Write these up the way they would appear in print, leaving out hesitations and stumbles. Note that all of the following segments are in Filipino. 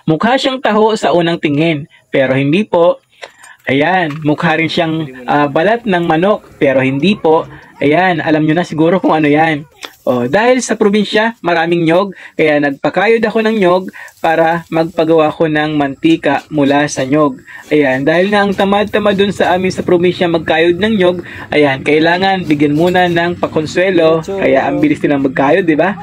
Mukha siyang taho sa unang tingin, pero hindi po. Ayan, mukha rin siyang balat ng manok, pero hindi po. Ayan, alam nyo na siguro kung ano yan. Dahil sa probinsya, maraming nyog, kaya nagpakayod ako ng nyog para magpagawa ko ng mantika mula sa nyog. Ayan, dahil nga ang tamad-tamad dun sa amin sa probinsya magkayod ng nyog, ayan, kailangan bigyan muna ng pakonsuelo, kaya ang bilis nilang magkayod, di ba?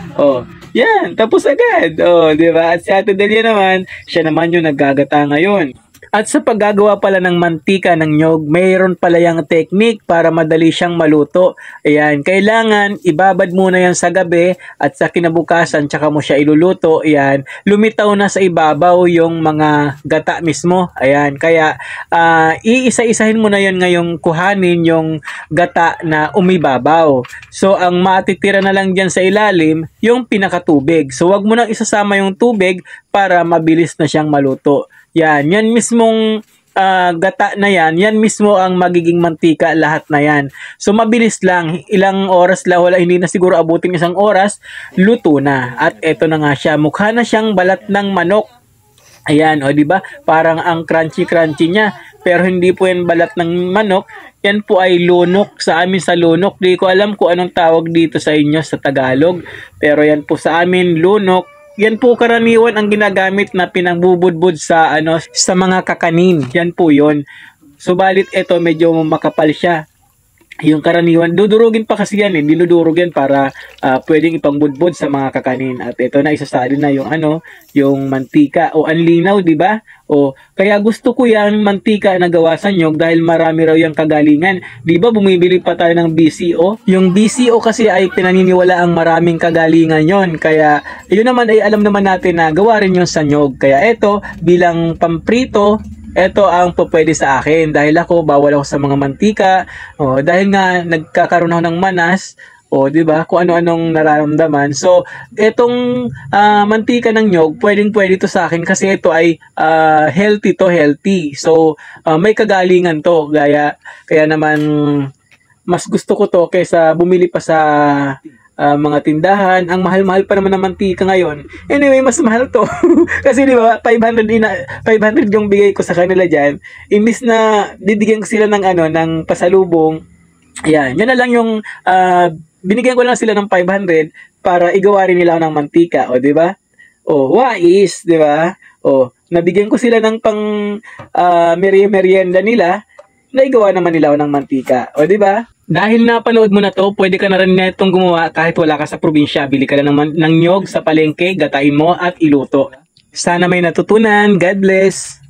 Yan, tapos agad. Di ba? At si Ate Delia naman, siya naman yung naggagata ngayon. At sa paggagawa pala ng mantika ng nyog, mayroon pala yung technique para madali siyang maluto. Ayan, kailangan ibabad muna yan sa gabi at sa kinabukasan tsaka mo siya iluluto. Ayan, lumitaw na sa ibabaw yung mga gata mismo. Ayan, kaya iisa-isahin mo na yun ngayong kuhanin yung gata na umibabaw. So, ang matitira na lang dyan sa ilalim, yung pinakatubig. So, wag mo nang isasama yung tubig para mabilis na siyang maluto. Yan mismong gata na yan mismo ang magiging mantika lahat na yan. So mabilis lang, ilang oras lang, hindi na siguro abutin 1 oras, luto na. At eto na nga siya, mukha na siyang balat ng manok. Ayan, di ba? Parang ang crunchy-crunchy niya, pero hindi po yan balat ng manok. Yan po ay lunok. Sa amin sa lunok, di ko alam kung anong tawag dito sa inyo sa Tagalog, pero yan po sa amin lunok. Yan po karaniwan ang ginagamit na pinagbubudbud sa sa mga kakanin. Yan po 'yon. Subalit ito medyo makapal siya. Yung karaniwan, dudurugin pa kasi yan, dinudurog yan para pwedeng ipangbudbud sa mga kakanin. At ito na, isasalin na yung yung mantika. Ang linaw, di ba? Kaya gusto ko yan, mantika na gawa sa nyog dahil marami raw yung kagalingan. Di ba, bumibili pa tayo ng BCO? Yung BCO kasi ay pinaniniwala ang maraming kagalingan yon. Kaya, yun naman ay alam naman natin na gawa rin yun sa nyog. Kaya ito, bilang pamprito, ito ang pwede sa akin dahil ako bawal ako sa mga mantika, dahil nga nagkakaroon ako ng manas, di ba? Kung ano-anong nararamdaman. So, itong mantika ng nyog, pwedeng-pwede to sa akin kasi ito ay healthy. So, may kagalingan to. Kaya naman mas gusto ko to kaysa bumili pa sa mga tindahan. Ang mahal-mahal pa naman ng mantika ngayon. Anyway, mas mahal to. Kasi di ba, 500 yung bigay ko sa kanila diyan. Imbis na bibigyan ko sila ng ng pasalubong. Yan na lang yung binigyan ko lang sila ng 500 para igawa rin nila ng mantika, di ba? Wais, di ba? Nabigyan ko sila ng pang merienda nila. Naigawa naman nila ng mantika, di ba? Dahil napanood mo na to, pwede ka na rin na itong gumawa kahit wala ka sa probinsya. Bili ka lang ng nyog sa palengke, gatain mo at iluto. Sana may natutunan. God bless!